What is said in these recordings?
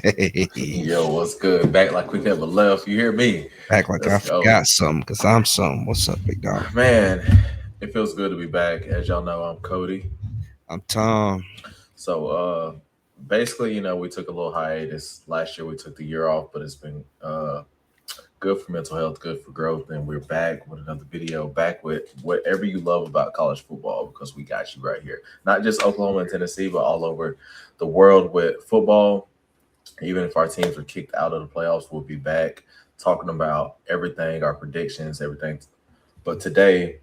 Hey, Yo, what's good? Back like we never left. You hear me? act like I Let's go. forgot something because I'm some. What's up, big dog? Man, it feels good to be back. As y'all know, I'm Cody. I'm Tom. So basically, we took a little hiatus. Last year we took the year off, but it's been good for mental health, good for growth, and we're back with another video, back with whatever you love about college football because we got you right here. Not just Oklahoma and Tennessee, but all over the world with football. Even if our teams are kicked out of the playoffs, we'll be back talking about everything, our predictions, everything. But today,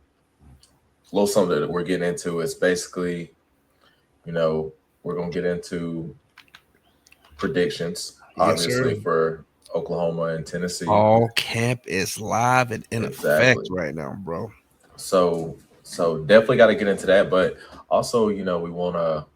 a little something that we're getting into is basically, you know, we're gonna get into predictions, Yes, sir. obviously for Oklahoma and Tennessee. All camp is live and in Exactly. effect right now, bro. So definitely got to get into that, but also, we want to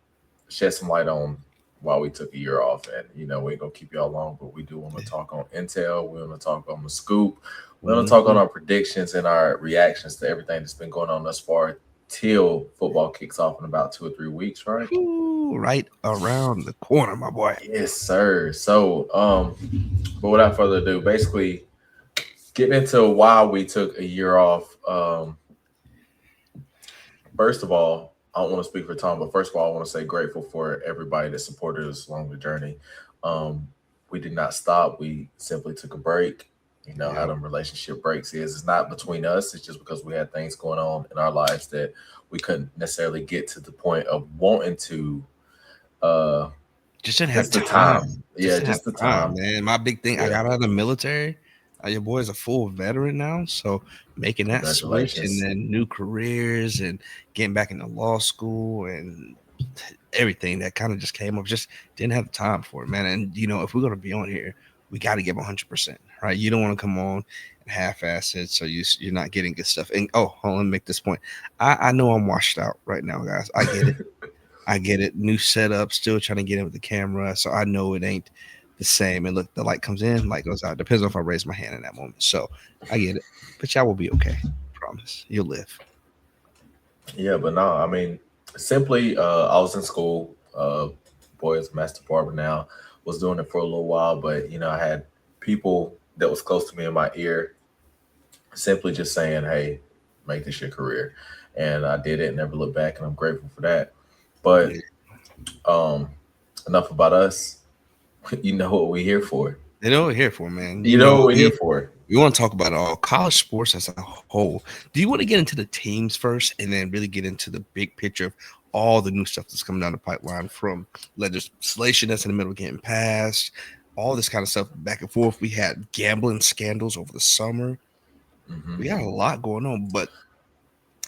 shed some light on why we took a year off, and we ain't gonna keep y'all long, but we do want to talk on intel. We want to talk on the scoop. We want to talk on Mhm. our predictions and our reactions to everything that's been going on thus far till football kicks off in about 2 or 3 weeks, right? Whew, right around the corner, my boy. Yes, sir. So but without further ado, basically getting into why we took a year off. First of all, I don't want to speak for Tom, but first of all, I want to say grateful for everybody that supported us along the journey. Um, we did not stop. We simply took a break. You know how Yep. them relationship breaks is. It's not between us. It's just because we had things going on in our lives that we couldn't necessarily get to the point of wanting to. Uh, Just didn't have just the time. time. Just Yeah, didn't have just the time, time. man. My big thing, I Yeah. got out of the military. Your boy's a full veteran now, so making that switch and Congratulations. then new careers and getting back into law school and everything that kind of just came up, just didn't have the time for it, man. And if we're gonna be on here, we got to give 100%, right? You don't want to come on and half-ass it, so you're not getting good stuff. And hold on, let me make this point. I know I'm washed out right now, guys. I get it. I get it. New setup, still trying to get in with the camera. So I know it ain't the same. And look, the light comes in, light goes out. Depends on if I raise my hand in that moment. So I get it. But y'all will be okay. Promise. You'll live. Yeah, but no, I mean, simply, I was in school. Boys, master barber now. Was doing it for a little while, but I had people that was close to me in my ear, simply just saying, "Hey, make this your career," and I did it. Never looked back, and I'm grateful for that. But Yeah. um, enough about us. You know what we're here for. They know what we're here for, man. You know what we're here for. We want to talk about it all. College sports as a whole. Do you want to get into the teams first and then really get into the big picture of all the new stuff that's coming down the pipeline from legislation that's in the middle of getting passed, all this kind of stuff back and forth? We had gambling scandals over the summer. We Hmm. got a lot going on, but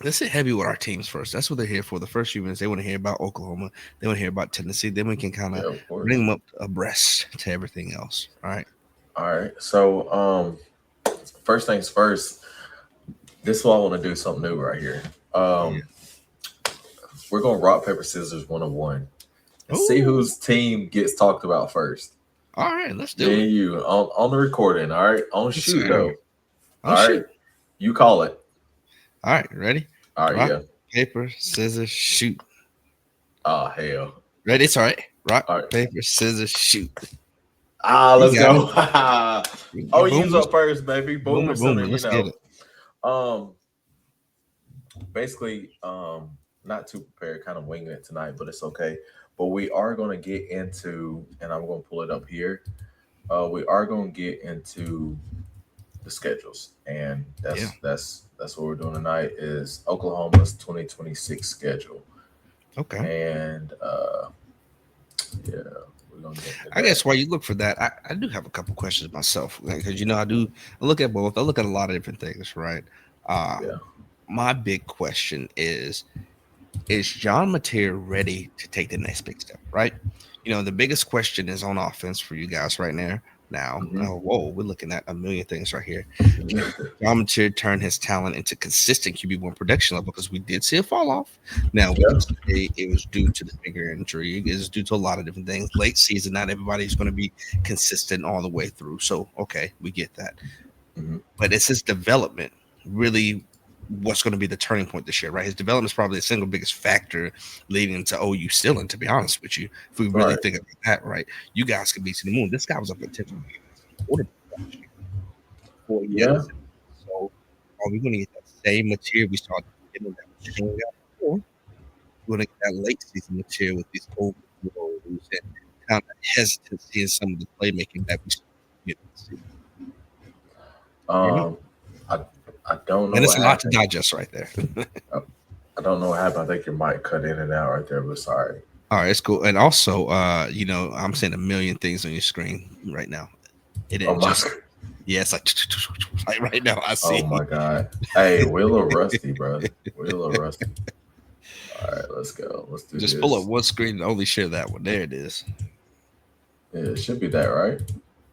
let's hit heavy with our teams first. That's what they're here for. The first few minutes, they want to hear about Oklahoma. They want to hear about Tennessee. Then we can kind of Yeah, of bring course. them up abreast to everything else. All right. All right. So, first things first. This is what I want to do something new right here. Yeah. Um, we're gonna rock paper scissors 101 and see Oh, whose team gets talked about first. all right. Let's do Me it. and you on the recording. All right, on Yes, shoot sir. though. Oh, All right, shoot. you call it. All right. Ready? All right, Rock, yeah. paper, scissors, shoot. Oh hell. Ready? It's all right. Rock, All right. paper, scissors, shoot. You Let's got it. go. You Oh, use boomers. up first, baby. Boomer Boomer, center. boomer. Let's get it. Um, basically, not too prepared, kind of winging it tonight, but it's okay. But we are gonna get into, and I'm gonna pull it up here. We are gonna get into the schedules, and Yeah. that's what we're doing tonight is Oklahoma's 2026 schedule, Okay. and yeah, we're gonna get into I that. guess while you look for that, I do have a couple questions myself because I look at both. I look at a lot of different things, right? Uh, Yeah, my big question is John Mateer ready to take the next big step, right? The biggest question is on offense for you guys right now. Now, hmm whoa, we're looking at a million things right here. Can John Mateer turn his talent into consistent QB1 production level? Because we did see a fall off. Now, we yeah, can say it was due to the bigger injury. It was due to a lot of different things. Late season, not everybody's going to be consistent all the way through. So, okay, we get that. hmm But it's his development really. what's going to be the turning point this year, right? His development is probably the single biggest factor leading to OU stealing, to be honest with you. If we really Right. think about that, right? You guys could be to the moon. This guy was a potential quarterback last year before he had Yeah. his injury. So are we going to get that same material we saw at the beginning that was showing out, or we're going to get that late season material with these overthrows and kind of hesitancy in some of the playmaking that we saw at the beginning of the season? I don't know. Um, I I don't know And what it's a lot to happened. digest right there. I, I don't know what happened. I think your mic cut in and out right there, but sorry. All right, it's cool. And also, I'm seeing a million things on your screen right now. It Oh didn't my, just, yeah, it's like right now. I oh see. my God. Hey, we're a little rusty, bro. We're a little rusty. All right, let's go. Let's do Just pull up this. one screen and only share that one. There it is. Yeah, it should be that, right?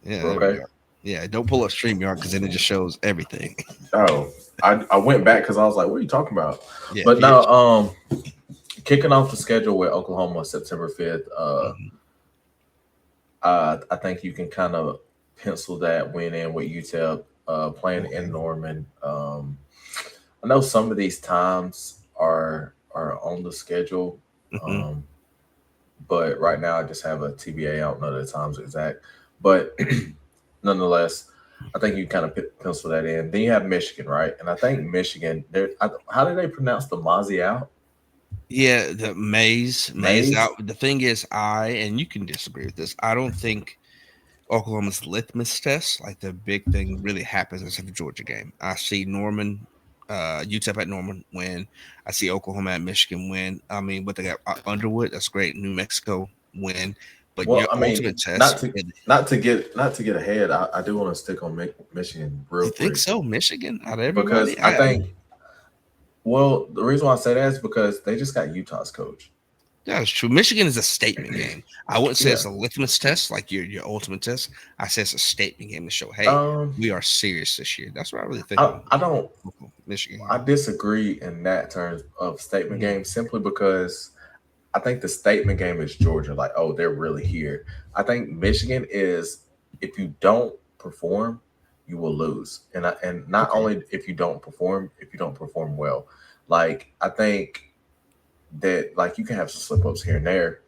Yeah, We're there we okay. go. Yeah, don't pull up StreamYard because then it just shows everything. Oh, I went back because I was like, what are you talking about? Yeah, But yeah. now, kicking off the schedule with Oklahoma September 5th, Mhm. I think you can kind of pencil that win in with UTEP playing in Okay. Norman. I know some of these times are on the schedule, Hmm. um, but right now I just have a TBA. I don't know the times exact, but nonetheless, I think you kind of pencil that in. Then you have Michigan, right? And I think Michigan. How do they pronounce the Mozzie out? Yeah, the maze out. Maze. The thing is, and you can disagree with this. I don't think Oklahoma's litmus test, like the big thing, really happens inside the Georgia game. I see Norman, UTEP at Norman win. I see Oklahoma at Michigan win. I mean, what they got Underwood, that's great. New Mexico win, but Well, your I mean, ultimate not test, to really, not to get ahead. I do want to stick on Michigan real you think quick so? Michigan out of because everybody, I think. Well, the reason why I say that is because they just got Utah's coach. that's true. Michigan is a statement game. I wouldn't say Yeah. it's a litmus test, like your ultimate test. I say it's a statement game to show, hey, Um. we are serious this year. That's what I really think I on I don't Michigan I here. disagree in that terms of statement Mhm. game simply because I think the statement game is Georgia. Like, oh, they're really here. I think Michigan is if you don't perform, you will lose. And not Okay. only if you don't perform, if you don't perform well. Like I think that like you can have some slip ups here and there,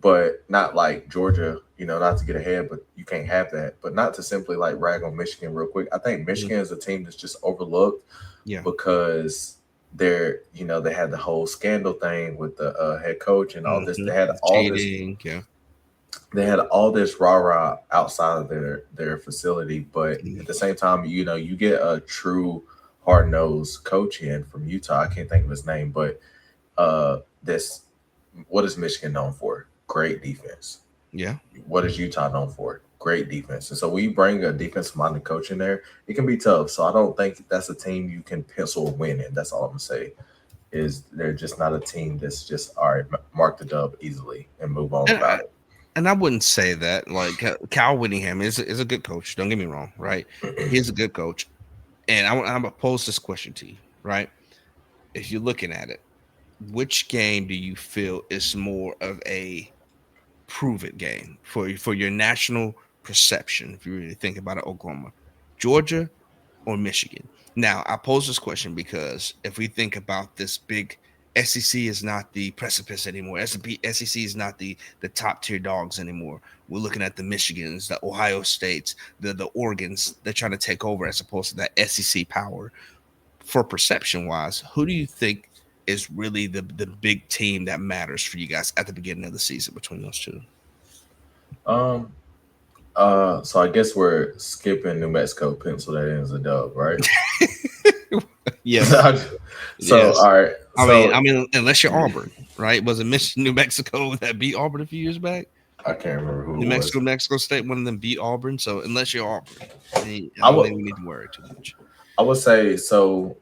but not like Georgia, not to get ahead, but you can't have that. But not to simply like rag on Michigan real quick. I think Mhm. Michigan is a team that's just overlooked Yeah. because they had the whole scandal thing with the head coach and all this. Mhm. They had The all this. cheating, yeah. They had all this rah rah outside of their facility, but Mhm. at the same time, you get a true hard nosed coach in from Utah. I can't think of his name, but uh, this what is Michigan known for? Great defense. Yeah. What is Utah known for? Great defense. And so when you bring a defensive minded coach in there, it can be tough. So I don't think that's a team you can pencil a win in. That's all I'm gonna say. Is they're just not a team that's just all right, mark the dub easily and move on And about I wouldn't say that. Like Cal Whittingham is a good coach. Don't get me wrong, right? it. He's a good coach. And I'm gonna pose this question to you, right? If you're looking at it, which game do you feel is more of a prove it game for your national perception? If you really think about it, Oklahoma, Georgia, or Michigan. Now, I pose this question because if we think about this big SEC is not the precipice anymore. SEC is not the top tier dogs anymore. We're looking at the Michigans, the Ohio States, the Oregons. They're trying to take over as opposed to that SEC power. For perception wise, who do you think is really the big team that matters for you guys at the beginning of the season between those two? um. So I guess we're skipping New Mexico. Pencil that in as a dub, right? Yes, So yes. all right. I So mean, unless you're Auburn, right? Was it New Mexico that beat Auburn a few years back? I can't remember who New it was. Mexico, Mexico State, one of them beat Auburn. So unless you're Auburn, I I don't would think we need to worry too much. I would say so.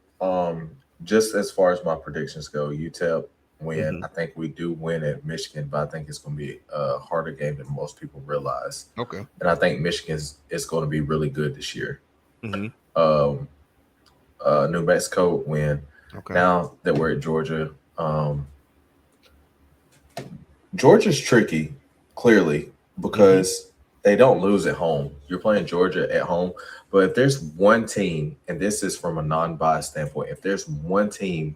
Just as far as my predictions go, UTEP win. Hmm. I think we do win at Michigan, but I think it's going to be a harder game than most people realize. Okay. And I think Michigan is going to be really good this year. Hmm. Um, New Mexico win. Okay. Now that we're at Georgia, um, Georgia's tricky, clearly, Hmm. because they don't lose at home. You're playing Georgia at home, but if there's one team, and this is from a non-biased standpoint, if there's one team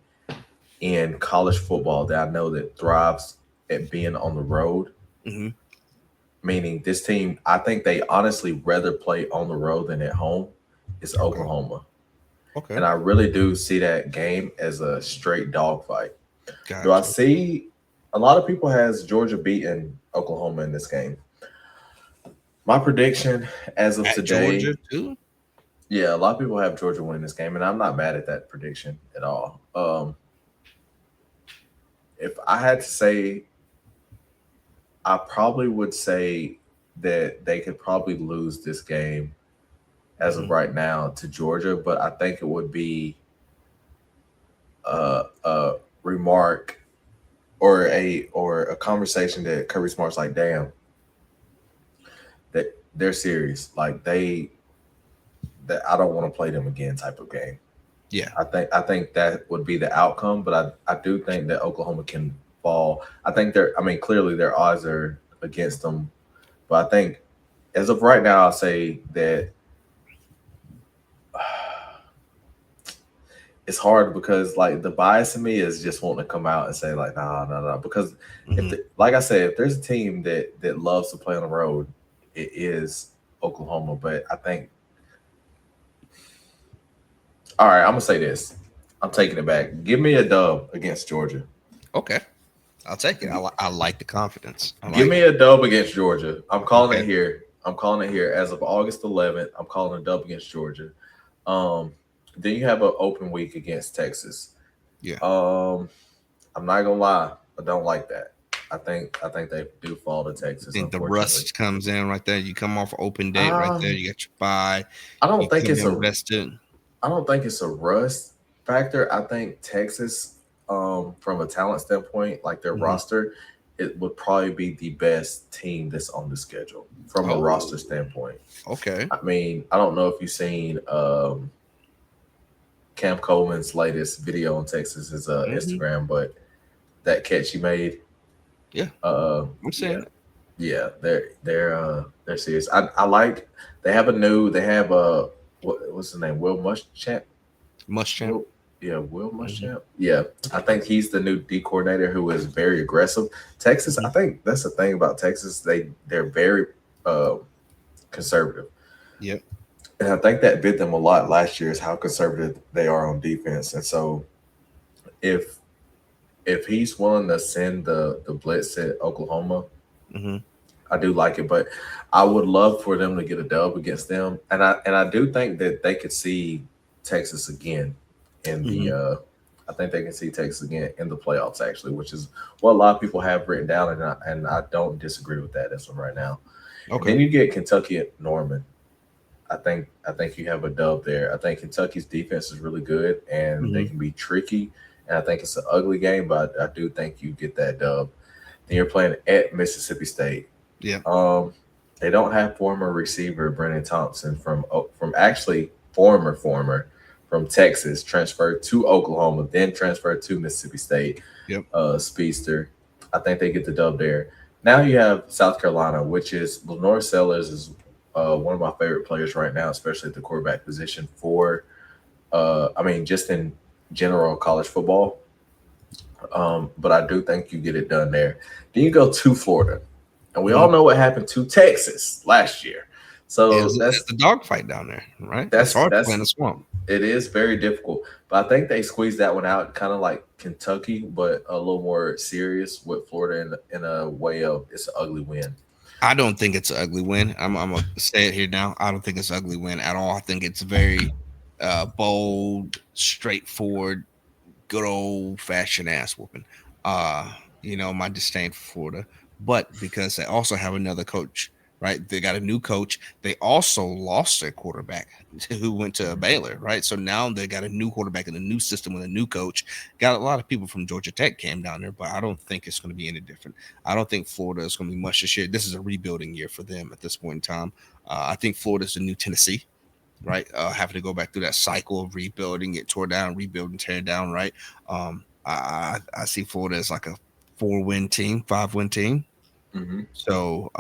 in college football that I know that thrives at being on the road, Hmm. meaning this team, I think they honestly rather play on the road than at home, is Okay. Oklahoma. Okay. And I really do see that game as a straight dogfight. Do I Gotcha. see a lot of people has Georgia beating Oklahoma in this game? My prediction as of At Georgia today, too. yeah, a lot of people have Georgia winning this game, and I'm not mad at that prediction at all. If I had to say, I probably would say that they could probably lose this game as of Hmm. right now to Georgia, but I think it would be a remark or a conversation that Kirby Smart's like, damn, that they're serious. Like that I don't want to play them again type of game. Yeah. I think that would be the outcome, but I do think that Oklahoma can fall. I think they're I mean clearly their odds are against them, but I think as of right now I'll say that it's hard because like the bias in me is just wanting to come out and say like nah because if Hmm. like I said, if there's a team that loves to play on the road, it is Oklahoma. But I think all right, I'm gonna say this. I'm taking it back. Give me a dub against Georgia. Okay. I'll take it. I like the confidence. I Give like me it. a dub against Georgia. I'm calling Okay. it here. I'm calling it here as of August 11th. I'm calling a dub against Georgia. Um, then you have an open week against Texas. Yeah. Um, I'm not gonna lie, I don't like that. I think they do fall to Texas, Think the unfortunately. rust comes in right there. You come off open date right there. Um, You got your bye. I You don't think could it's have a invested. I don't think it's a rust factor. I think Texas, from a talent standpoint, like their Hmm. roster, it would probably be the best team that's on the schedule from a Oh, roster standpoint. okay. I mean, I don't know if you've seen Cam Coleman's latest video on Texas is Hmm. Instagram, but that catch he made, Yeah, I'm yeah, saying it. yeah, they're serious. I like they have a what's his name, Will Muschamp. Muschamp. Will, yeah, Will Hmm. Muschamp. Yeah, I think he's the new D coordinator who is very aggressive. Texas, I Hmm. think that's the thing about Texas. They're very uh, conservative, Yep. and I think that bit them a lot last year is how conservative they are on defense. And so if if he's willing to send the blitz at Oklahoma, Hmm. I do like it, but I would love for them to get a dub against them, and I do think that they could see Texas again in the. Hmm. I think they can see Texas again in the playoffs, actually, which is what a lot of people have written down, and I don't disagree with that as of right now. And Okay. then you get Kentucky at Norman. I think you have a dub there. I think Kentucky's defense is really good, and they Hmm. can be tricky. And I think it's an ugly game, but I do think you get that dub. Then you're playing at Mississippi State. Yeah. Um, they don't have former receiver Brennan Thompson from actually former from Texas, transferred to Oklahoma, then transferred to Mississippi State. Yep. Speedster. I think they get the dub there. Now you have South Carolina, which is Lenore Sellers is one of my favorite players right now, especially at the quarterback position for. I mean, just in general college football. But I do think you get it done there. Then you go to Florida, and we Hmm. all know what happened to Texas last year. So It's a dogfight down there, right? It's that's hard to play in that's the swamp. it is very difficult. But I think they squeezed that one out, kind of like Kentucky, but a little more serious with Florida in a way of it's an ugly win. I don't think it's an ugly win. I'm gonna say it here now. I don't think it's an ugly win at all. I think it's very bold, straightforward, good old fashioned ass whooping. Uh, my disdain for Florida, but because they also have another coach, right? They got a new coach. They also lost their quarterback who went to Baylor, right? So now they got a new quarterback in a new system with a new coach. Got a lot of people from Georgia Tech came down there, but I don't think it's going to be any different. I don't think Florida is going to be much this year. This is a rebuilding year for them at this point in time. I think Florida is the new Tennessee, right? Having to go back through that cycle of rebuilding, get tore down, rebuild and tear down, right? I see Florida as like a 4-win team, 5-win team. Hmm. So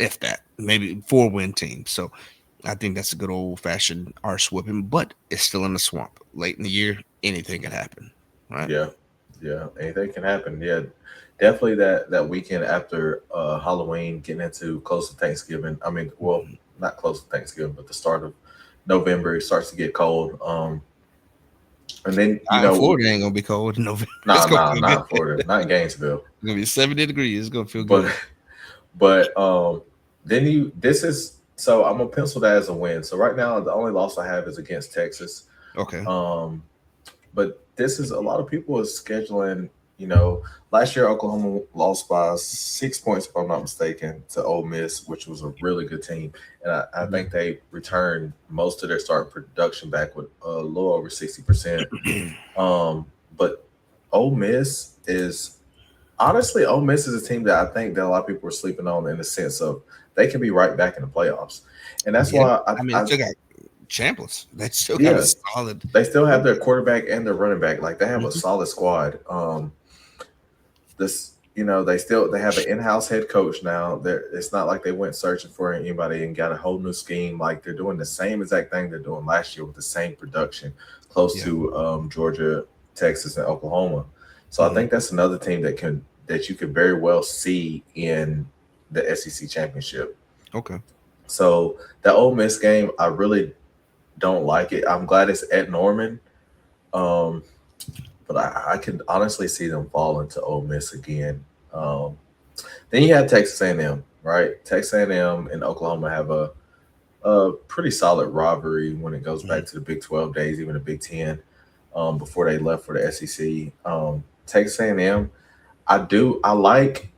if that, maybe 4-win team. So I think that's a good old fashioned arse whipping, but it's still in the swamp. Late in the year, anything can happen, right? Yeah, yeah, anything can happen. Yeah, definitely that weekend after Halloween, getting into close to Thanksgiving. I mean, well, Mhm. not close to Thanksgiving, but the start of November, it starts to get cold. And then In Florida, ain't gonna be cold in November. It's nah, gonna nah, feel good. not Florida, not in Gainesville, It's gonna be 70 degrees. It's gonna feel but good. then this is so I'm gonna pencil that as a win. So right now, the only loss I have is against Texas. Okay. Um, but this is a lot of people is scheduling. You know, last year Oklahoma lost by 6 points, if I'm not mistaken, to Ole Miss, which was a really good team, and I think they returned most of their start production back with a little over 60%. Um, but Ole Miss is honestly, Ole Miss is a team that I think that a lot of people are sleeping on in the sense of they can be right back in the playoffs, and that's Yeah. why I mean, they still got Chambliss. They still got a yeah, solid they still have their quarterback. quarterback and their running back. Like they have a Mhm. solid squad. This they have an in-house head coach now. It's not like they went searching for anybody and got a whole new scheme. Like they're doing the same exact thing they're doing last year with the same production, close Yeah. to Georgia, Texas, and Oklahoma. So I Hmm. think that's another team that you could very well see in the SEC championship. Okay. So that Ole Miss game, I really don't like it. I'm glad it's at Norman. Um, but I can honestly see them falling to Ole Miss again. Um, then you have Texas A&M, right? Texas A&M and Oklahoma have a pretty solid rivalry when it goes Hmm. back to the Big 12 days, even the Big 10, before they left for the SEC. Texas A&M, I like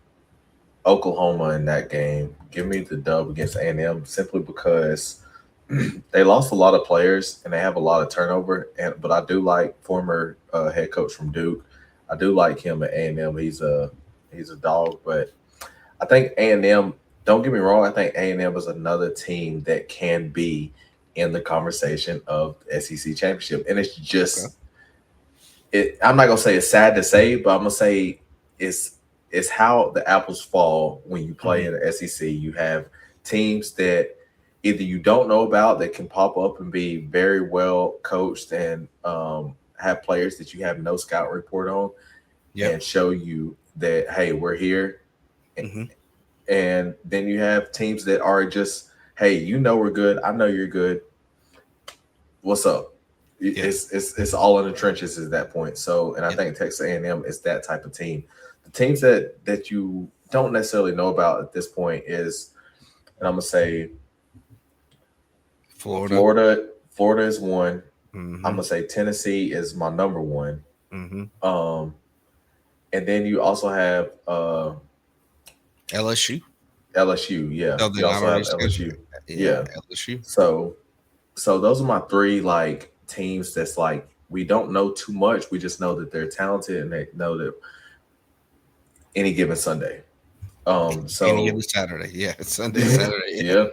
Oklahoma in that game. Give me the dub against A&M simply because they lost a lot of players and they have a lot of turnover. And but I do like former head coach from Duke. I do like him at A&M. He's a dog, but I think A&M. Don't get me wrong. I think A&M is another team that can be in the conversation of SEC championship, and it's Okay. just it. I'm not gonna say it's sad to say, but I'm gonna say it's it's how the apples fall when you play Hmm. in the SEC. You have teams that either you don't know about that can pop up and be very well coached and have players that you have no scout report on Yep. and show you that hey, we're here. Hmm. And then you have teams that are just hey, you know we're good. I know you're good. What's up? Yeah. It's all in the trenches at that point. So, and I Yeah. think Texas A&M is that type of team. The teams that you don't necessarily know about at this point is, and I'm gonna say Florida. Florida. Florida is one. I'm Hmm. gonna say Tennessee is my number one. Hmm. Um, and then you also have LSU. LSU. Yeah, Oh, they're you not also already have scheduled. LSU. Yeah, Yeah. LSU. So those are my three like teams that's like we don't know too much. We just know that they're talented and they know that any given Sunday. Any given So Saturday. Yeah, Sunday, Saturday. Yeah, yeah.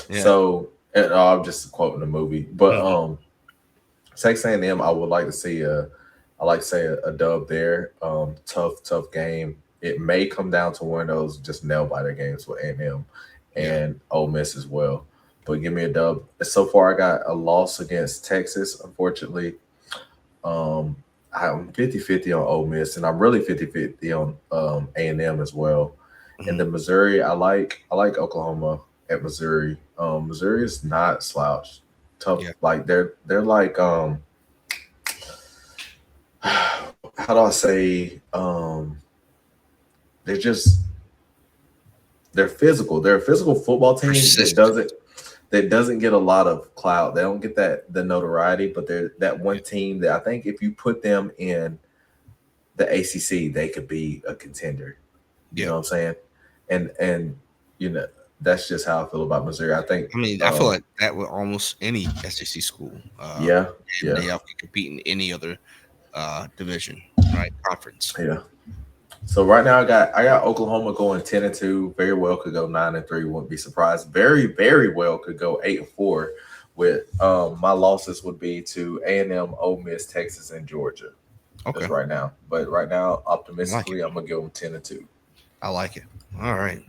yeah. So and I'm just quoting the movie, but Hmm. Texas A&M, I would like to see I like to say a dub there. Tough game. It may come down to one of those just nail biter games with A&M Yeah. and Ole Miss as well. But give me a dub. So far, I got a loss against Texas, unfortunately. Um, I'm 50-50 on Ole Miss, and I'm really 50-50 on A&M as well. And Hmm. then Missouri, I like Oklahoma at Missouri. Missouri is not slouch. Tough, Yeah. like they're like how do I say they're just they're physical. They're a physical football team Persistent. that doesn't get a lot of clout. They don't get that the notoriety, but they're that Yeah. one team that I think if you put them in the ACC, they could be a contender. You Yeah. know what I'm saying? And you know that's just how I feel about Missouri. I think, I mean, I feel like that with almost any SEC school. yeah, And yeah, they can compete in any other division, right? Conference. yeah. So right now I got Oklahoma going 10-2. Very well could go 9-3. Wouldn't be surprised. Very well could go 8-4. With my losses would be to A&M, Ole Miss, Texas, and Georgia. Okay. Just right now. But right now, I like it. optimistically, I'm gonna give them 10-2. I like it. All right.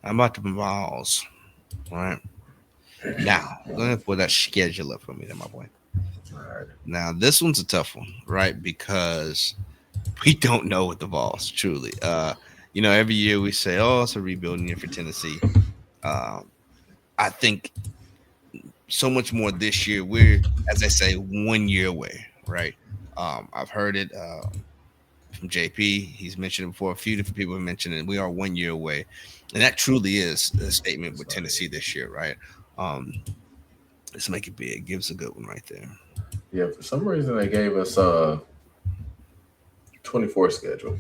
I'm about to balls. All right. Now, go ahead and pull that schedule up for me, there, my boy. All right. Now, this one's a tough one, right? Because we don't know with the Vols, truly. Every year we say, oh, it's a rebuilding year for Tennessee. Um, I think so much more this year. We're, as I say, 1 year away, right? I've heard it from JP. He's mentioned it before. A few different people have mentioned it. We are 1 year away. And that truly is a statement It's with not Tennessee it. this year, right? Um, let's make it big. Give us a good one right there. Yeah, for some reason they gave us 24 schedule.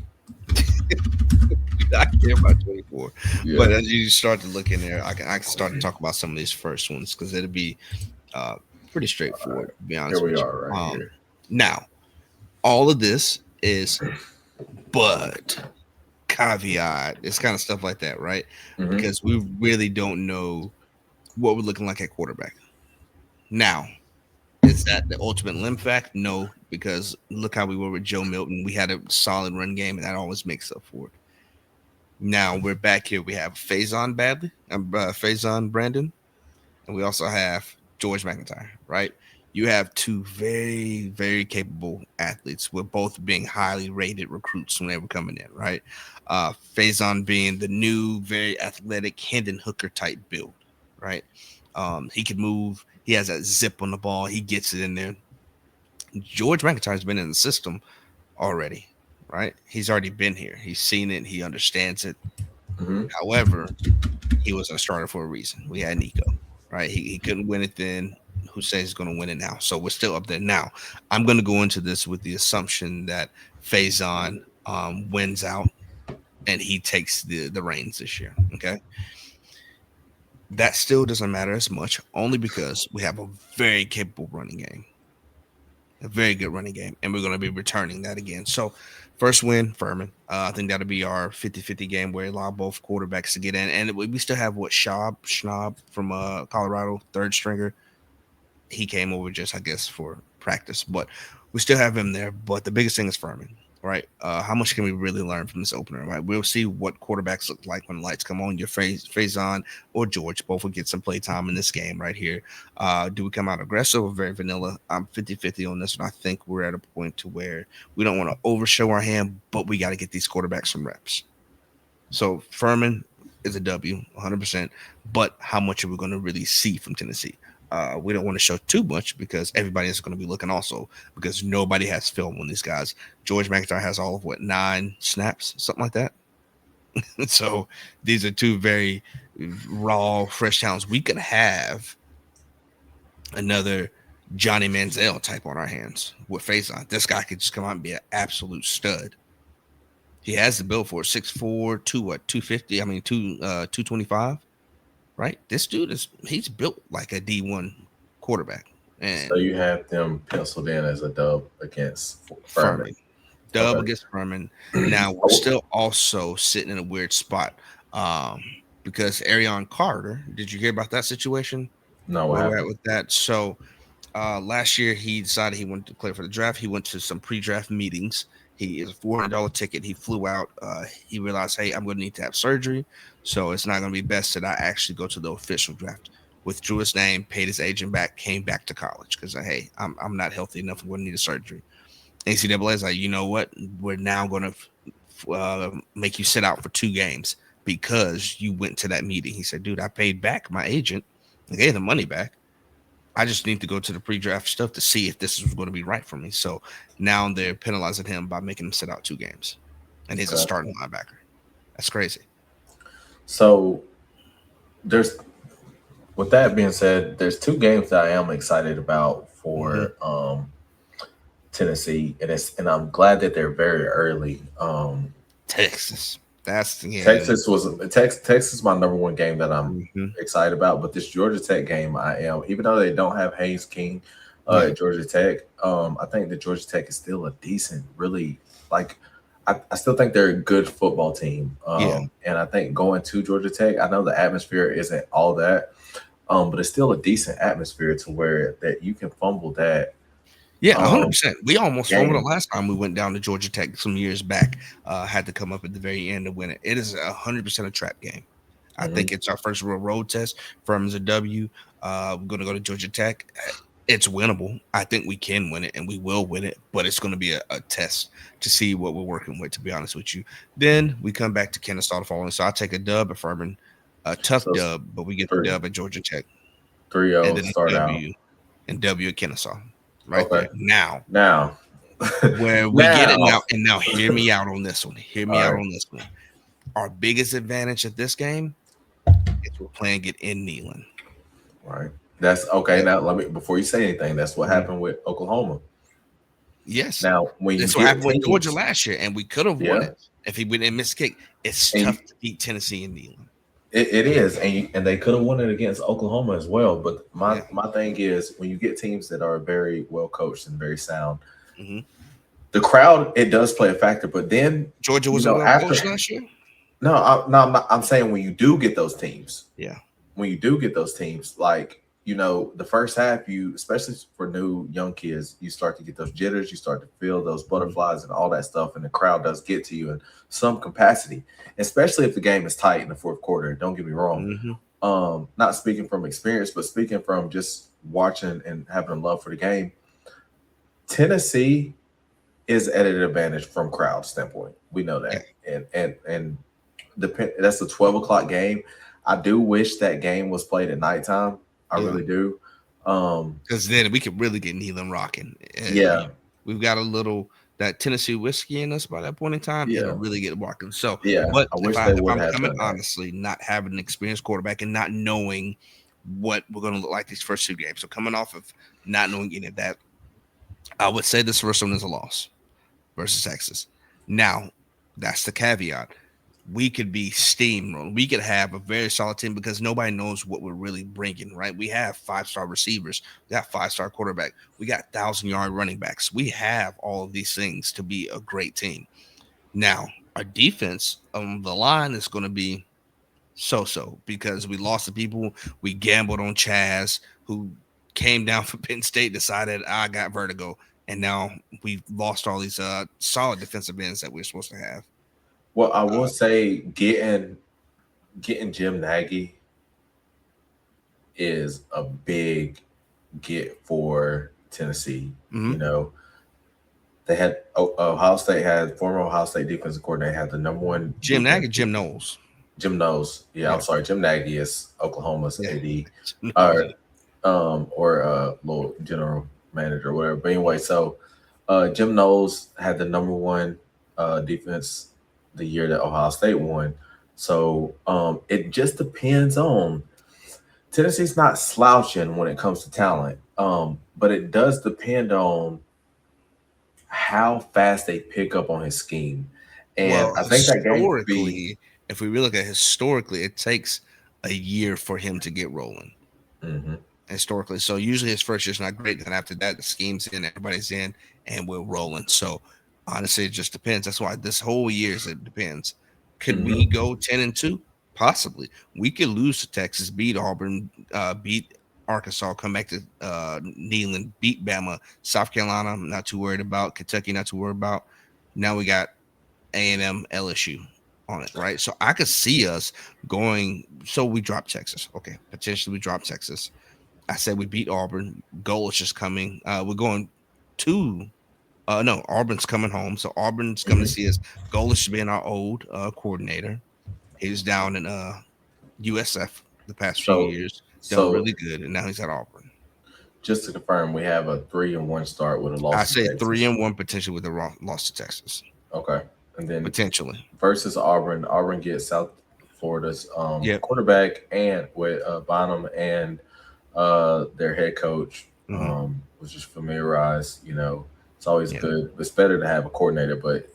I care about 24. Yeah. But as you start to look in there, I can start to talk about some of these first ones because it'll be uh, pretty All straightforward, right. to be Here honest with we you. are right here. Now, all of this is but caveat, it's kind of stuff like that, right? Mm-hmm. Because we really don't know what we're looking like at quarterback. Now, is that the ultimate limb fact? No, because look how we were with Joe Milton. We had a solid run game, and that always makes up for it. Now we're back here. We have Faison Brandon, and we also have George McIntyre, right? You have two very, very capable athletes with both being highly rated recruits when they were coming in, right? Faison being the new, very athletic Hendon Hooker type build, right? He can move. He has that zip on the ball. He gets it in there. George McIntyre's been in the system already, right? He's already been here. He's seen it. He understands it. Mm-hmm. However, he was a starter for a reason. We had Nico, right? He couldn't win it then. Who says he's going to win it now? So we're still up there now. I'm going to go into this with the assumption that Faison wins out and he takes the reins this year. Okay, that still doesn't matter as much, only because we have a very capable running game, a very good running game, and we're going to be returning that again. So, first win, Furman. I think that'll be our 50-50 game where we allow both quarterbacks to get in. And we still have what, Schnaub from Colorado, third stringer. He came over just, I guess, for practice, but we still have him there. But the biggest thing is Furman, right? How much can we really learn from this opener, right? We'll see what quarterbacks look like when the lights come on. Your Faison or George both will get some play time in this game right here. Do we come out aggressive or very vanilla? I'm 50-50 on this one. I think we're at a point to where we don't want to overshow our hand, but we got to get these quarterbacks some reps. So Furman is a W, 100%. But how much are we going to really see from Tennessee? We don't want to show too much because everybody is going to be looking also because nobody has film on these guys. George McIntyre has all of what, 9 snaps, something like that. So these are two very raw, fresh talents. We could have another Johnny Manziel type on our hands with face on. This guy could just come out and be an absolute stud. He has the build for 6'4", 250. I mean 225. Right? This dude he's built like a D1 quarterback. So And you have them penciled in as a dub against Furman. Furman, dub Okay. against Furman. Now we're Oh, still also sitting in a weird spot. Um, because Arion Carter, did you hear about that situation? no, what Where we're at happened? with that? So last year he decided he wanted to declare for the draft. He went to some pre-draft meetings. He is a $400 ticket. He flew out. He realized, hey, I'm going to need to have surgery, so it's not going to be best that I actually go to the official draft. Withdrew his name, paid his agent back, came back to college because hey, I'm not healthy enough. I'm going to need a surgery. NCAA is like, you know what? We're now going to make you sit out for 2 games because you went to that meeting. He said, dude, I paid back my agent. I gave the money back. I just need to go to the pre-draft stuff to see if this is going to be right for me. So now they're penalizing him by making him sit out 2 games, and he's a Okay. starting linebacker. That's crazy. So there's with that being said, there's two games that I am excited about Hmm. for Tennessee, and I'm glad that they're very early. Texas. That's yeah. Texas is my number one game that I'm Hmm. excited about, but this Georgia Tech game I am, even though they don't have Hayes King Yeah. at Georgia Tech, I think that Georgia Tech is still a decent, really like I still think they're a good football team. Yeah. And I think going to Georgia Tech, I know the atmosphere isn't all that, but it's still a decent atmosphere to where that you can fumble that Yeah, um 100%. We almost fumbled it game. last time we went down to Georgia Tech some years back. Had to come up at the very end to win it. It is 100% a trap game. I think it's our first real road test from as a W. We're going to go to Georgia Tech. It's winnable. I think we can win it, and we will win it. But it's going to be a test to see what we're working with. To be honest with you, then we come back to Kennesaw the following. So I take a dub at Furman, a tough So it's dub, but we get the three dub at Georgia Tech, three and zero then start a out. W and W at Kennesaw, right Okay. there. Now, Now, where we get it now, now, and now hear me out on this one. Hear me all out right, on this one. Our biggest advantage at this game is we're playing it in Neyland. all right. That's okay. That, Now, let me before you say anything. That's what mhm. happened with Oklahoma. Yes, Now, when you that's what get happened with Georgia teams, last year, and we could have won yeah, it if he wouldn't miss kick. It's and you, tough to beat Tennessee and Neyland. it is, and they could have won it against Oklahoma as well. But my Yeah. my thing is when you get teams that are very well coached and very sound, Hmm. the crowd it does play a factor. But then Georgia wasn't well after coached last year. no, I'm not, I'm saying when you do get those teams, Yeah. when you do get those teams, like the first half, you especially for new young kids, you start to get those jitters, you start to feel those Hmm. butterflies and all that stuff, and the crowd does get to you in some capacity, especially if the game is tight in the fourth quarter. Don't get me wrong. Hmm. Not speaking from experience, but speaking from just watching and having a love for the game. Tennessee is at an advantage from crowd standpoint. We know Yeah. that, and that's a 12 o'clock game. I do wish that game was played at nighttime. I Yeah. really do. Because then we could really get Neyland rocking. Yeah, We've got a little that Tennessee whiskey in us by that point in time. It'll yeah, really get rocking. So, yeah. but I if wish they would I'm have coming done that. honestly, not having an experienced quarterback and not knowing what we're going to look like these first two games, so coming off of not knowing any of that, I would say this first one is a loss versus Texas. Now, that's the caveat. We could be steamrolled. We could have a very solid team because nobody knows what we're really bringing, right? We have 5-star receivers, we got 5-star quarterback, we got 1,000-yard running backs. We have all of these things to be a great team. Now, our defense on the line is going to be so because we lost the people. We gambled on Chaz, who came down for Penn State, decided I got vertigo, and now we've lost all these solid defensive ends that we're supposed to have. Well, I will say getting Jim Nagy is a big get for Tennessee. Mm-hmm. You know, they had Ohio State had former Ohio State defensive coordinator had the number one Jim defense. Nagy, Jim Knowles. Jim knows. Yeah, I'm Yeah, sorry. Jim Nagy is Oklahoma's yeah. AD, Jim Knowles, or little general manager or whatever. But yeah. anyway, so Jim Knowles had the number one defense the year that Ohio State won. So it just depends on Tennessee's not slouching when it comes to talent, but it does depend on how fast they pick up on his scheme. And Well, I think that game could be. historically, if we look at historically, it takes a year for him to get rolling. Mhm. Historically, so usually his first year's not great. Then after that, the scheme's in, everybody's in, and we're rolling. So honestly, it just depends. That's why this whole year's it depends. Could we Mhm. go 10-2? Possibly. We could lose to Texas, beat Auburn, beat Arkansas, come back to Neyland, beat Bama, South Carolina. I'm not too worried about Kentucky. Not too worried about. Now we got A&M, LSU on it, right? So I could see us going. So we drop Texas. Okay, potentially we drop Texas. I said we beat Auburn. Goal is just coming. We're going to no, Auburn's coming home. So Auburn's coming to Mhm. see us. Golish being our old coordinator. He was down in USF the past few So, years, done so really good, and now he's at Auburn. just to confirm, we have a 3-1 start with a I loss to say three Texas. and one potentially with a loss to Texas. Okay, and then Potentially. versus Auburn, Auburn gets South Florida's Yep. quarterback and with Bonham and their head coach, Hmm. was just familiarized. It's always Yeah. good. It's better to have a coordinator, but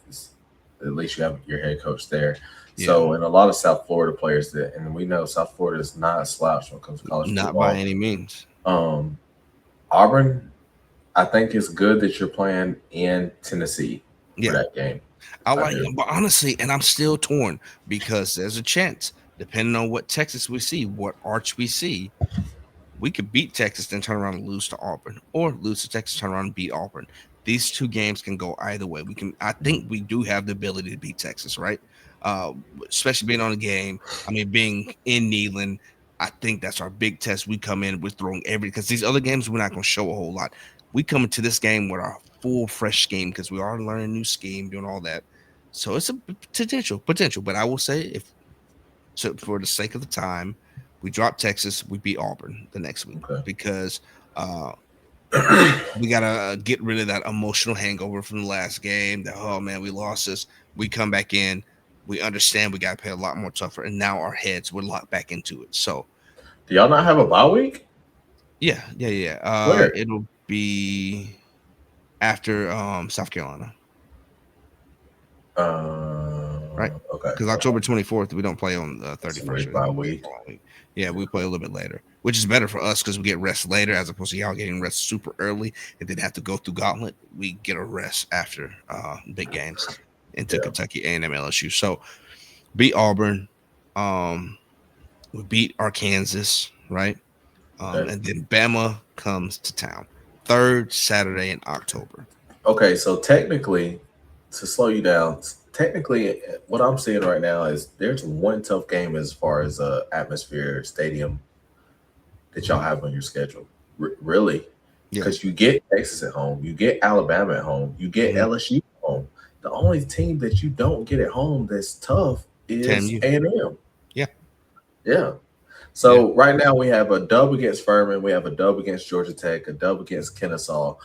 at least you have your head coach there. Yeah. So, and a lot of South Florida players and we know South Florida is not a slouch when it comes to college Not by football. any means. Um, Auburn, I think it's good that you're playing in Tennessee for Yeah. that game. I I like, do. but honestly, and I'm still torn because there's a chance, depending on what Texas we see, what arch we see, we could beat Texas, then turn around and lose to Auburn, or lose to Texas, turn around and beat Auburn. These two games can go either way. We can, I think, we do have the ability to beat Texas, right? uh, especially being on the game. I mean, being in Neyland, I think that's our big test. We come in, we're throwing because these other games we're not going to show a whole lot. We come into this game with our full fresh scheme because we are learning a new scheme, doing all that. So it's a potential. But I will say, if so, for the sake of the time, we drop Texas, we beat Auburn the next week Okay. because uh, we gotta get rid of that emotional hangover from the last game. That, oh man, we lost this. We come back in, we understand we gotta play a lot more tougher, and now our heads we're locked back into it. So Do y'all not have a bye week? yeah. Where? It'll be after South Carolina, right? Okay. Because Okay. October 24th, we don't play on the That's a 31st. late We bye play the week. following week. Yeah, Yeah. we play a little bit later, which is better for us because we get rest later as opposed to y'all getting rest super early and then have to go through gauntlet. We get a rest after big games into Yeah. Kentucky A&M LSU. So beat Auburn, um, we beat Arkansas, right? Okay. And then Bama comes to town. Third Saturday in October. Okay. So technically, to slow you down, technically, what I'm seeing right now is there's one tough game as far as atmosphere stadium that y'all have on your schedule. Really, Yeah. because you get Texas at home, you get Alabama at home, you get Mm-hmm. LSU at home. The only team that you don't get at home that's tough is TAMU. A&M. Yeah. Yeah. Yeah. So right now we have a dub against Furman, we have a dub against Georgia Tech, a dub against Kennesaw,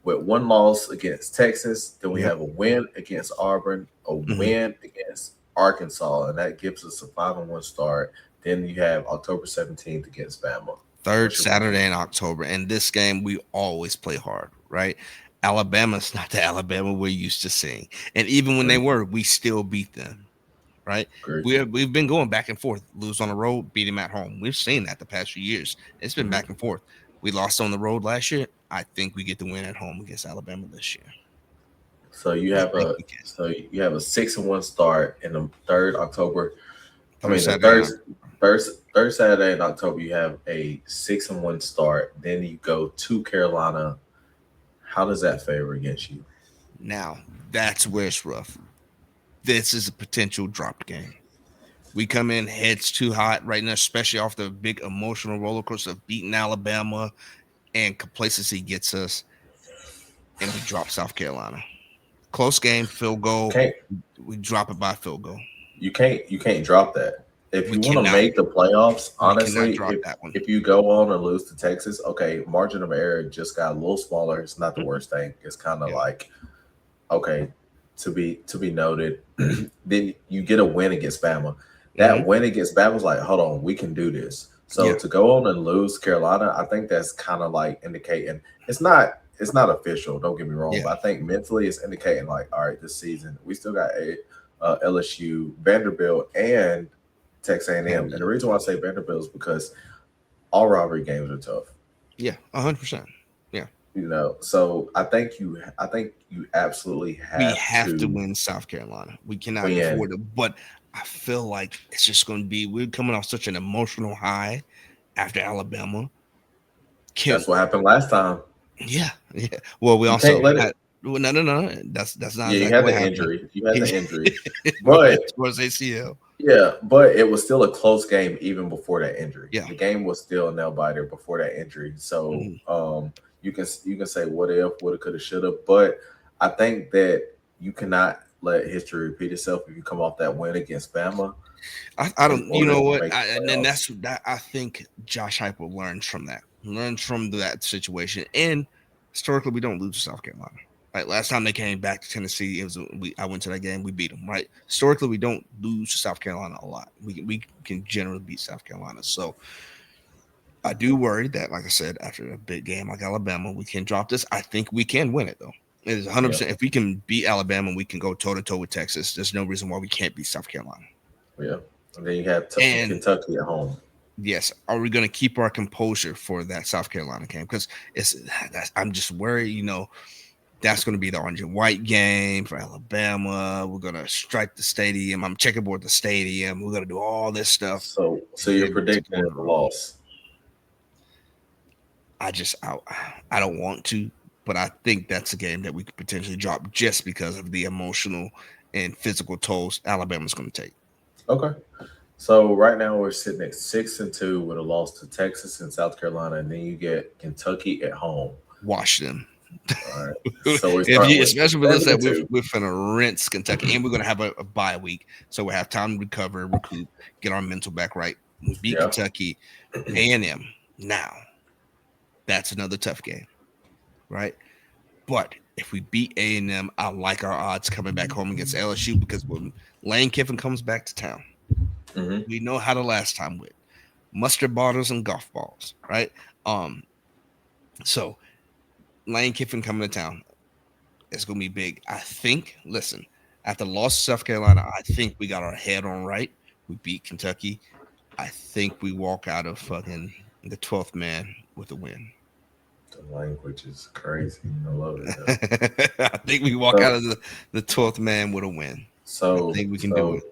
with one loss against Texas. Then we Yep. have a win against Auburn, a Mm-hmm. win against Arkansas, and that gives us a 5-1 start. Then you have October 17th against Bama. Third What's your Saturday prediction? in October. And this game, we always play hard, right? Alabama's not the Alabama we're used to seeing. And even when they Great, were, we still beat them, right? great. We've been going back and forth, lose on the road, beat them at home. We've seen that the past few years. It's been Mhm. back and forth. We lost on the road last year. I think we get the win at home against Alabama this year. So you I have think a we can. 6-1 start in the third October. I Third mean the Saturday in third third Saturday in October. You have a 6-1 start. Then you go to Carolina. How does that favor against you? Now, that's where it's rough. This is a potential drop game. We come in heads too hot right now, especially off the big emotional roller coaster of beating Alabama, and complacency gets us, and we drop South Carolina. Close game, field goal. Can't We drop it by field goal. you can't drop that. If We you want to cannot. make the playoffs, We cannot honestly, drop if that one. if you go on and lose to Texas, okay, margin of error just got a little smaller. It's not the Mhm. worst thing. It's kind of Yeah. like okay, to be noted. Then you get a win against Bama. Hmm. That win against Bama was like, hold on, we can do this. So Yeah. to go on and lose Carolina, I think that's kind of like indicating it's not official. Don't get me wrong, Yeah. but I think mentally it's indicating like, all right, this season we still got LSU, Vanderbilt, and Texas A&M. And M. And TAMU. the reason why I say Vanderbilt is because all rivalry games are tough. Yeah. 100%. Yeah. So I think you absolutely We have have to to win South Carolina. We cannot win. afford it. But I feel like it's just going to be, we're coming off such an emotional high after Alabama. Can That's what happened last time. yeah. Well, we You can't also let had it. well, no. That's not Yeah, you exactly had what the happened. injury. You had He the injury, we but tore his ACL. yeah, but it was still a close game even before that injury. Yeah. The game was still a nail biter before that injury. So Mhm. you can say what if, woulda, coulda, shoulda, but I think that you cannot let history repeat itself if you come off that win against Bama I in don't. You order know to what? make the And then playoffs. that's that. I think Josh Heupel learns from that. Learns from that situation. And historically, we don't lose to South Carolina. Right. Last time they came back to Tennessee, it was I went to that game. We beat them. Right. Historically, we don't lose to South Carolina a lot. We can generally beat South Carolina. So I do worry that, like I said, after a big game like Alabama, we can drop this. I think we can win it though. It is Yeah, 100%. If we can beat Alabama, we can go toe to toe with Texas. There's no reason why we can't beat South Carolina. yeah. And then you have And Kentucky at home. yes, are we going to keep our composure for that South Carolina game? Because I'm just worried. That's going to be the orange and white game for Alabama. We're going to strike the stadium. I'm checkerboard the stadium. We're going to do all this stuff, So and you're then to go predicting on a the road. loss. I just I don't want to, but I think that's a game that we could potentially drop just because of the emotional. and physical tolls Alabama's going to take. Okay. So right now we're sitting at 6-2 with a loss to Texas and South Carolina, and then you get Kentucky at home. Wash them. All right. So we If start you, with especially with us, seven that and two. we're finna rinse Kentucky, and we're gonna have a bye week, so we have time to recover, recoup, get our mental back right. We beat Yeah. Kentucky, A&M. Now that's another tough game, right? But if we beat A&M, I like our odds coming back home against LSU because when Lane Kiffin comes back to town, Hmm. we know how the last time went. Mustard bottles and golf balls, right? Um, so Lane Kiffin coming to town, it's gonna be big. I think. Listen, after the loss to South Carolina, I think we got our head on right. We beat Kentucky. I think we walk out of fucking the 12th man with a win. The language is crazy. I love it though. I think we walk out So, of the 12th man with a win. I so, think we can do so, it.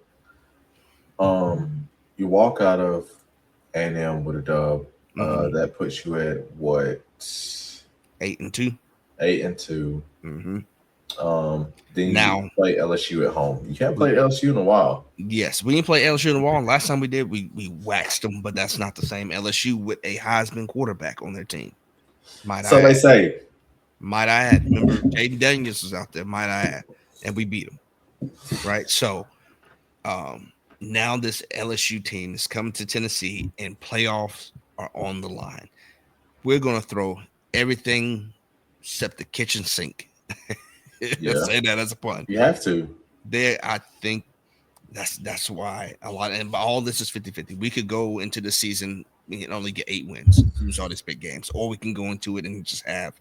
um, you walk out of A&M with a dub. Hmm. That puts you at what 8-2. 8-2. Hmm. Then you Now, play LSU at home. You can't we, play LSU in a while. yes, we didn't play LSU in the wall. Last time we did, we waxed them, but that's not the same. LSU with a Heisman quarterback on their team. Might So I they add? say. Might I add? Remember, Jaden Daniels was out there. Might I add? And we beat him, right? So um, now this LSU team is coming to Tennessee, and playoffs are on the line. We're gonna throw everything except the kitchen sink. Yeah, Say that as a pun. you have to. There, I think that's why a lot and all this is 50-50. We could go into the season, we can only get 8 wins, lose all these big games, or we can go into it and just have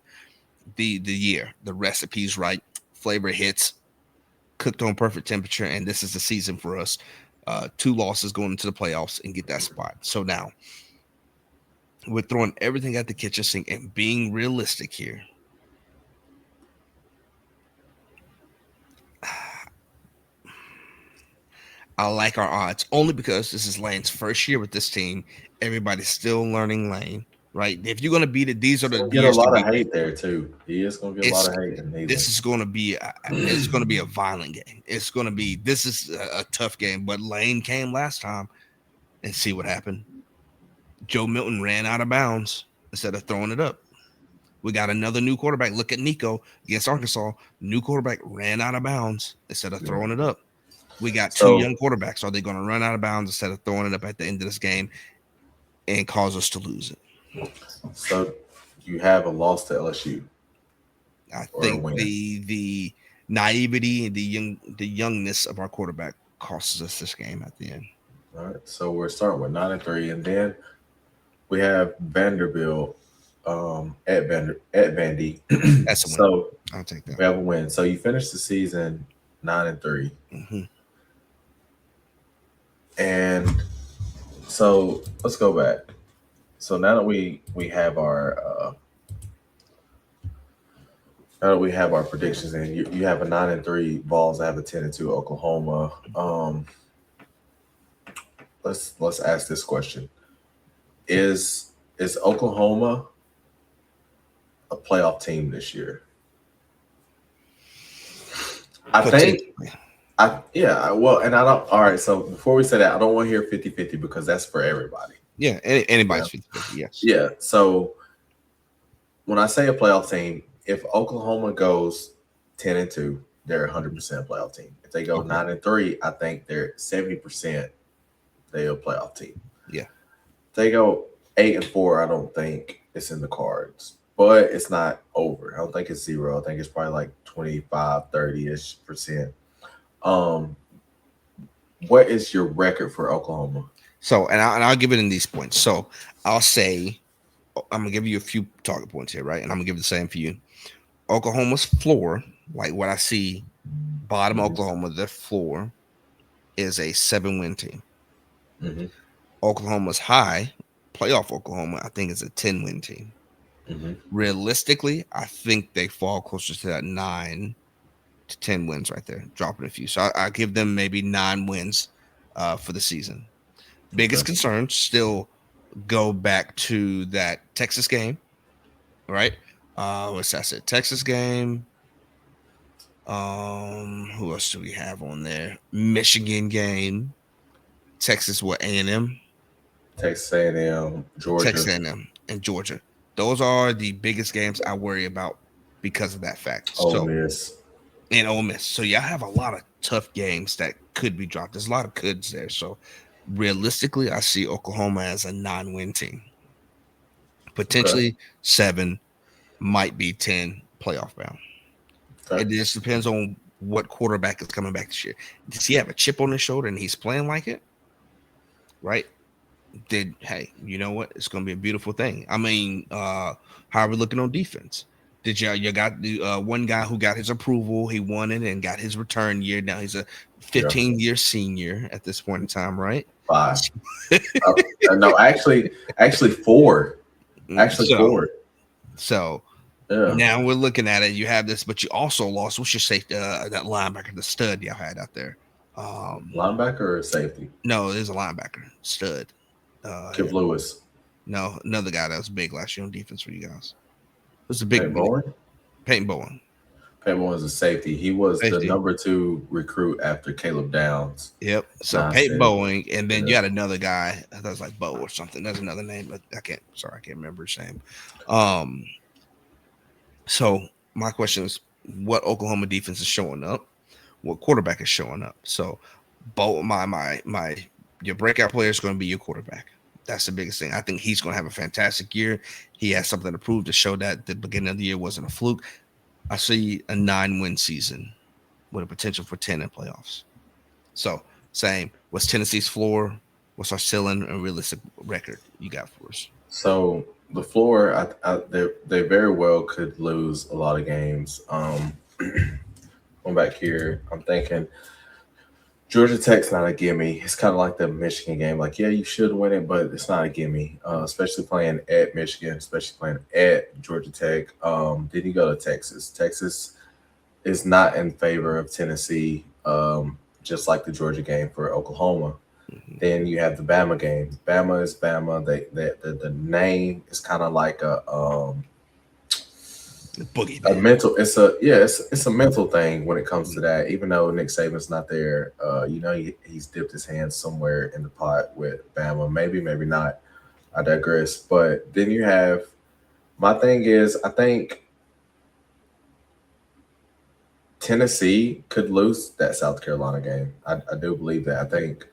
the year, the recipes right, flavor hits, cooked on perfect temperature, and this is the season for us. 2 losses going into the playoffs and get that spot. So now we're throwing everything at the kitchen sink and being realistic here. I like our odds only because this is Lane's first year with this team. Everybody's still learning Lane, right? If you're gonna beat it, these are He's the gonna get a years to lot of beat. hate there too. He is gonna get a lot It's of hate in this Neyland. is going to be it's going to be a violent game. It's going to be this is a tough game. But Lane came last time and see what happened. Joe Milton ran out of bounds instead of throwing it up. We got another new quarterback. Look at Nico against Arkansas. New quarterback ran out of bounds instead of Yeah. throwing it up. We got two So, young quarterbacks. Are they going to run out of bounds instead of throwing it up at the end of this game and cause us to lose it? so you have a loss to LSU I or a think win. the naivety and the youngness of our quarterback costs us this game at the end. All right. So we're starting with 9-3, and then we have Vanderbilt at Vandy. That's a win. So I'll take that. we have a win. So you finish the season 9-3, Hmm. and so let's go back. So now that we have our now that we have our predictions, and you have a 9-3 balls, I have a 10-2 Oklahoma. Let's ask this question: Is Oklahoma a playoff team this year? I think Potentially. yeah, well, and I don't. All right, so before we say that, I don't want to hear 50-50 because that's for everybody. Yeah, Yeah, anybody's 50-50, yes. yeah. So when I say a playoff team, if Oklahoma goes 10-2, they're 100% playoff team. If they go Okay. 9-3, I think they're 70% they're a playoff team. Yeah. If they go 8-4, I don't think it's in the cards. But it's not over. I don't think it's zero. I think it's probably like 25, 30-ish percent. Um, what is your record for Oklahoma? So, and I'll give it in these points. So, I'll say I'm gonna give you a few target points here, right? And I'm gonna give it the same for you. Oklahoma's floor, like what I see, bottom Hmm. Oklahoma, their floor is a 7-win team. Hmm. Oklahoma's high, playoff Oklahoma, I think is a 10-win team. Hmm. Realistically, I think they fall closer to that 9 to 10 wins right there, dropping a few. So I give them maybe 9 wins for the season. Biggest Okay. concerns still go back to that Texas game, right? What's that? Said Texas game. Who else do we have on there? Michigan game, Texas, what A&M, Texas A&M, Texas Georgia, A&M, and Georgia. Those are the biggest games I worry about because of that fact. Ole So Miss. and Ole Miss. So y'all have a lot of tough games that could be dropped. There's a lot of coulds there. So realistically, I see Oklahoma as a non-win team, Okay. potentially 7, might be 10 playoff bound. Okay. It just depends on what quarterback is coming back this year. Does he have a chip on his shoulder and he's playing like it? Right? Then hey, you know what? It's gonna be a beautiful thing. I mean, how are we looking on defense? Did you got the one guy who got his approval? He won it and got his return year. Now he's a Yeah. 15-year senior at this point in time, right? 5. No, actually 4. Actually so 4. so Yeah. now we're looking at it. You have this, but you also lost. What's your safety? That linebacker, the stud y'all had out there. Linebacker or safety? No, there's a linebacker stud. Kip Lewis. No, another guy that was big last year on defense for you guys. It was a Peyton big Bowen. Peyton Bowen. Peyton Bowen was a safety. He was the Safety. number 2 recruit after Caleb Downs. Yep. So Peyton Nonsense. Bowen, and then you Yeah. had another guy that was like Bo or something. There's another name, but I can't. Sorry, I can't remember his name. Um. So my question is, what Oklahoma defense is showing up? What quarterback is showing up? So, my your breakout player is going to be your quarterback. That's the biggest thing. I think he's going to have a fantastic year. He has something to prove to show that the beginning of the year wasn't a fluke. I see a 9-win season with a potential for 10 in playoffs. So, same. What's Tennessee's floor? What's our ceiling and realistic record you got for us? So the floor, they very well could lose a lot of games. Going back here, I'm thinking Georgia Tech's not a gimme. It's kind of like the Michigan game. Like, yeah, you should win it, but it's not a gimme. Especially playing at Michigan, especially playing at Georgia Tech. Then you go to Texas. Texas is not in favor of Tennessee, just like the Georgia game for Oklahoma. Mm-hmm. Then you have the Bama game. Bama is Bama. The name is kind of like a Boogeyman. mental. It's a mental thing when it comes to that. Even though Nick Saban's not there, he's dipped his hands somewhere in the pot with Bama. Maybe not. I digress. But then you have my thing is I think Tennessee could lose that South Carolina game. I do believe that. I think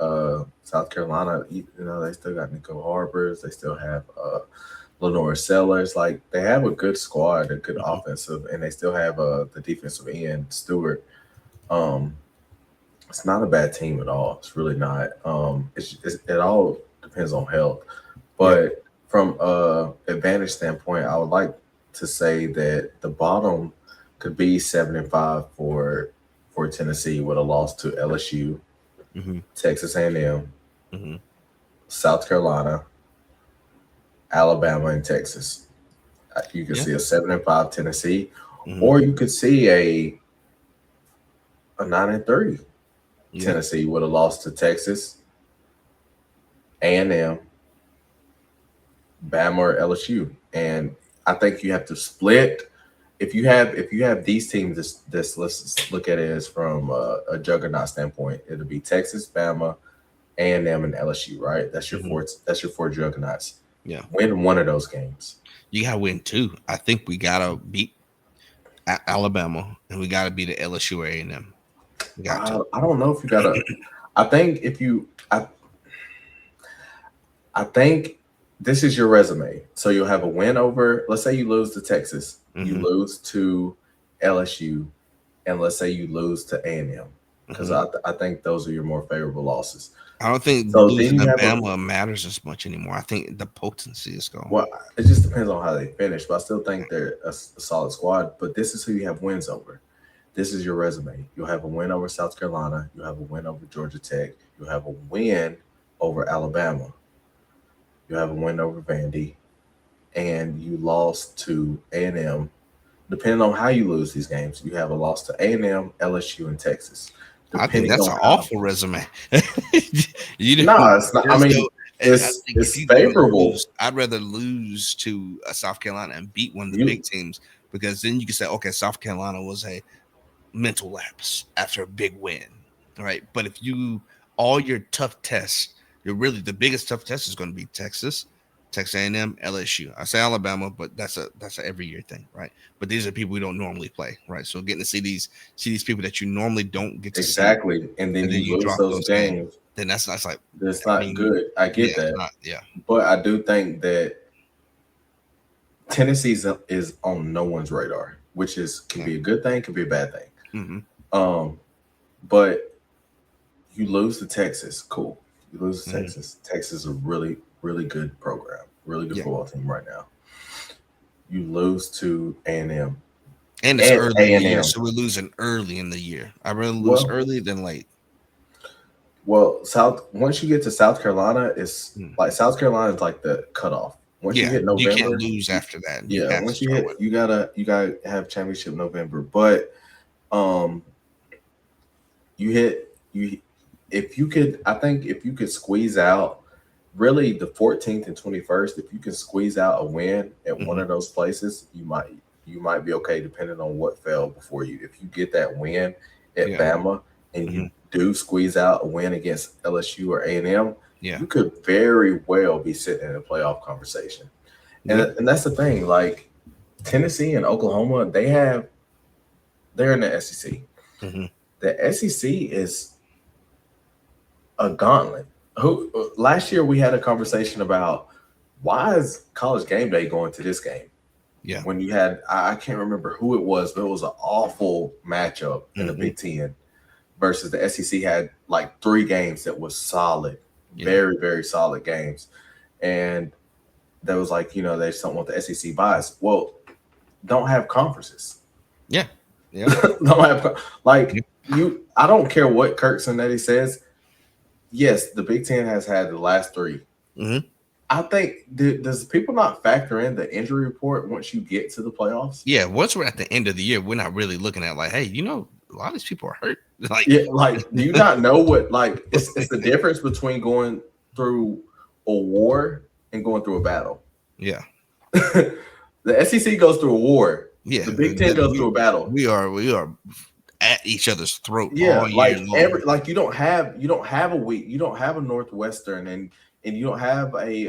South Carolina, they still got Nico Harbors. They still have Lenore Sellers. Like they have a good squad, a good Mm-hmm. offensive, and they still have the defensive end Stewart. Um, it's not a bad team at all. It's really not. It all depends on health. Yeah. But from advantage standpoint, I would like to say that the bottom could be 7-5 for Tennessee with a loss to LSU, Mm-hmm. Texas A&M, Mm-hmm. South Carolina, Alabama, and Texas. You could Yeah. see a 7-5 Tennessee, Mm-hmm. or you could see a 9-3 Yeah. Tennessee with a loss to Texas, A&M, Bama, or LSU. And I think you have to split. If you have these teams, this let's look at it as from a juggernaut standpoint. It'll be Texas, Bama, A&M, and LSU. Right? That's your Mm-hmm. four. That's your four juggernauts. Yeah. Win one of those games. You gotta win 2. I think we gotta beat Alabama and we gotta beat the LSU or A&M. We got to. I don't know if you gotta. I think if you, I think this is your resume. So you'll have a win over. Let's say you lose to Texas, you Mm-hmm. lose to LSU, and let's say you lose to A&M, because Mm-hmm. I think those are your more favorable losses. I don't think So then losing you to have a Bama matters as much anymore. I think the potency is gone. well, it just depends on how they finish, but I still think they're a solid squad. But this is who you have wins over. This is your resume. You'll have a win over South Carolina. You'll have a win over Georgia Tech. You'll have a win over Alabama. You'll have a win over Vandy, and you lost to A&M. Depending on how you lose these games, you have a loss to A&M, LSU, and Texas. I think Depending that's on an how. awful resume. you know, No, it's not. I there's mean, no. I it's think if it's you're gonna favorable. lose, I'd rather lose to South Carolina and beat one of the You big teams because then you can say, okay, South Carolina was a mental lapse after a big win, right? But if you all your tough tests, you're really the biggest tough test is going to be Texas, Texas A&M, LSU. I say Alabama, but that's a every year thing, right? But these are people we don't normally play, right? So getting to see these people that you normally don't get to see, Exactly. And then and then you you lose drop those those games, games. then that's like, That's I not mean, good. I yeah, get it's that. not, yeah, But I do think that Tennessee is on no one's radar, which is can yeah, be a good thing, can be a bad thing. mm-hmm, Um, but you lose to Texas, cool. You lose to mm-hmm, Texas. Texas is a really, really good program, really good yeah. football team right now. You lose to A&M. And it's And early in the year, A&M. so we're losing early in the year. I rather lose Well, early than late. South once you get to South Carolina, it's Mm. like South Carolina is like the cutoff. Once you Yeah, hit you can't November, lose after that. You yeah, have to once you start hit winning. you gotta have championship November. But um you hit you if you could I think if you could squeeze out really the 14th and 21st, if you can squeeze out a win at one Hmm. of those places, you might be okay depending on what fell before you. If you get that win at Yeah, Bama and you hmm, do squeeze out a win against LSU or A&M, yeah, you could very well be sitting in a playoff conversation. yeah, And that's the thing, like Tennessee and Oklahoma, they're in the SEC. hmm, The SEC is a gauntlet. Who last year we had a conversation about why is college game day going to this game yeah, when you had I can't remember who it was, but it was an awful matchup in the hmm, Big Ten versus the SEC had like three games that was solid, yeah, very, very solid games. And that was like, they just don't want the SEC bias. Well, don't have conferences. yeah, yeah, Don't have yeah, like I don't care what Kirk Cinetti says. Yes, the Big Ten has had the last three. hmm, I think does people not factor in the injury report once you get to the playoffs? yeah. Once we're at the end of the year, we're not really looking at like, hey, a lot of these people are hurt. Like, Yeah, like do you not know what like it's the difference between going through a war and going through a battle. yeah, The SEC goes through a war. yeah. The Big Ten goes We through a battle. we are at each other's throat Yeah, all year like long. you don't have a week, you don't have a Northwestern and you don't have a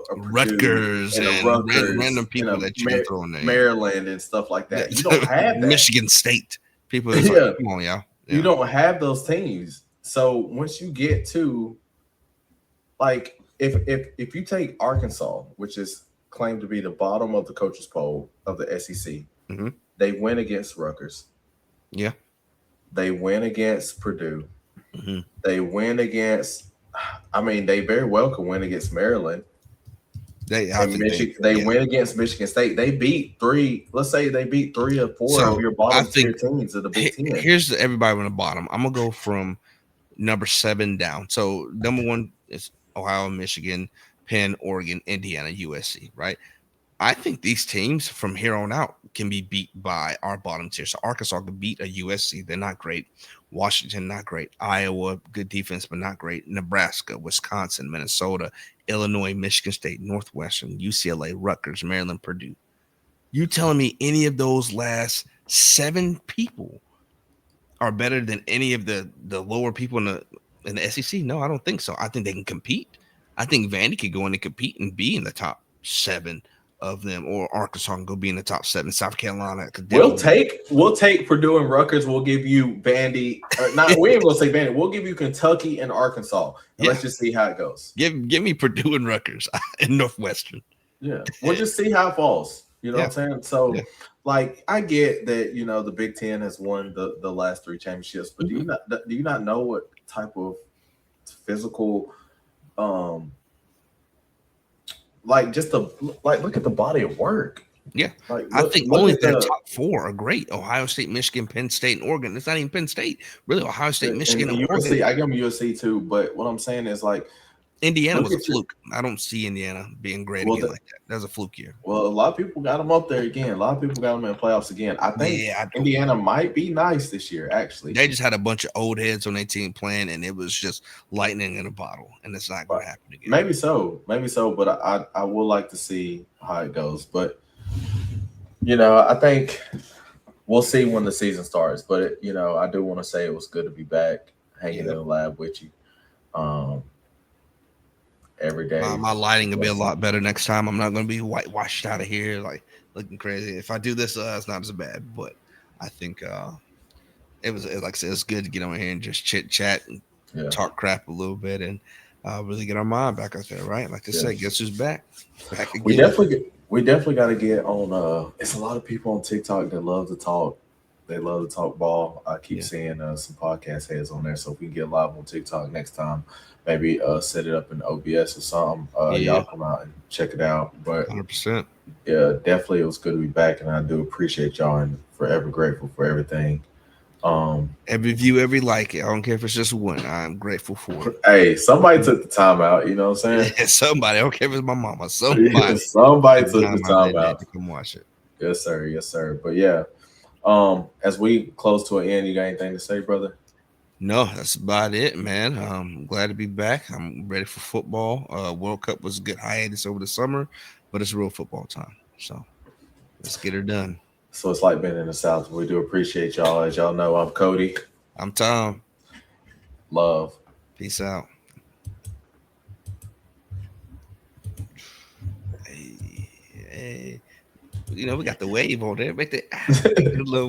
Purdue Rutgers and a and Rutgers random and people a that you can throw in there. Maryland and stuff like Yeah, that. You don't have that. Michigan State people is like, Yeah, come on, y'all. you Yeah, don't have those teams. So once you get to like if you take Arkansas, which is claimed to be the bottom of the coaches poll of the SEC, hmm, they win against Rutgers. yeah, They win against Purdue. hmm. They win against. I mean, they very well could win against Maryland I and think Michigan. They yeah. win against Michigan State. They beat three. Let's say they beat three or four of So your I bottom tier think teams of the Big Ten. here's everybody on the bottom. I'm gonna go from number 7 down. So number 1 is Ohio, Michigan, Penn, Oregon, Indiana, USC. Right. I think these teams from here on out can be beat by our bottom tier. So Arkansas could beat a USC. They're not great. Washington, not great. Iowa, good defense, but not great. Nebraska, Wisconsin, Minnesota, Illinois, Michigan State, Northwestern, UCLA, Rutgers, Maryland, Purdue. You telling me any of those last 7 people are better than any of the lower people in the SEC? No, I don't think so. I think they can compete. I think Vandy could go in and compete and be in the top 7 of them, or Arkansas can go be in the top 7. South Carolina could We'll definitely. take we'll take Purdue and Rutgers. We'll give you Vandy. Not we ain't gonna say Vandy. We'll give you Kentucky and Arkansas, and Yeah, let's just see how it goes. give me Purdue and Rutgers and Northwestern. Yeah, we'll just see how it falls. You know what Yeah, I'm saying? yeah, So, like, I get that the Big Ten has won the last three championships, but mhm, do you not know what type of physical, um, like just the like look at the body of work. yeah. Like I look think look only at their the top 4 are great: Ohio State, Michigan, Penn State, and Oregon. It's not even Penn State, really. Ohio State, and Michigan, and Oregon. USC. I give them USC too, but what I'm saying is like Indiana look was a at your fluke. I don't see Indiana being great well. again like that. That was a fluke year. Well, a lot of people got them up there again. A lot of people got them in the playoffs again. I think Yeah, I don't Indiana know. might be nice this year, actually. They just had a bunch of old heads on their team playing, and it was just lightning in a bottle, and it's not going But to happen again. maybe so. But I would like to see how it goes. But I think we'll see when the season starts. But I do want to say it was good to be back, hanging in Yep. the lab with you. Um, every My, day my is a lighting will be a blessing. lot better next time. I'm not going to be whitewashed out of here like looking crazy. If I do this, it's not as bad. But I think like I said, it's good to get on here and just chit chat and Yeah, talk crap a little bit and really get our mind back out there, right? Like I yeah. said, guess who's back? Back We again. definitely get, we definitely got to get on. It's a lot of people on TikTok that love to talk. They love to talk ball. I keep Yeah. seeing some podcast heads on there. So if we can get live on TikTok next time, maybe set it up in OBS or something. Yeah. Y'all come out and check it out. But 100%. yeah, definitely it was good to be back, and I do appreciate y'all and forever grateful for everything. Um, Every view, every like it. I don't care if it's just one. I'm grateful for it. hey, somebody took the time out. You know what I'm saying? Yeah, somebody. I don't care if it's my mama. Yeah, Somebody somebody took took the time out of time their day out. to come watch it. Yes, sir. Yes, sir. But yeah, as we close to an end, you got anything to say, brother? No, that's about it, man. Glad to be back. I'm ready for football. World Cup was a good hiatus over the summer, but it's real football time. So let's get her done. So it's like being in the South. We do appreciate y'all. As y'all know, I'm Cody. I'm Tom. Love. Peace out. Hey, hey. We got the wave on there. Make the little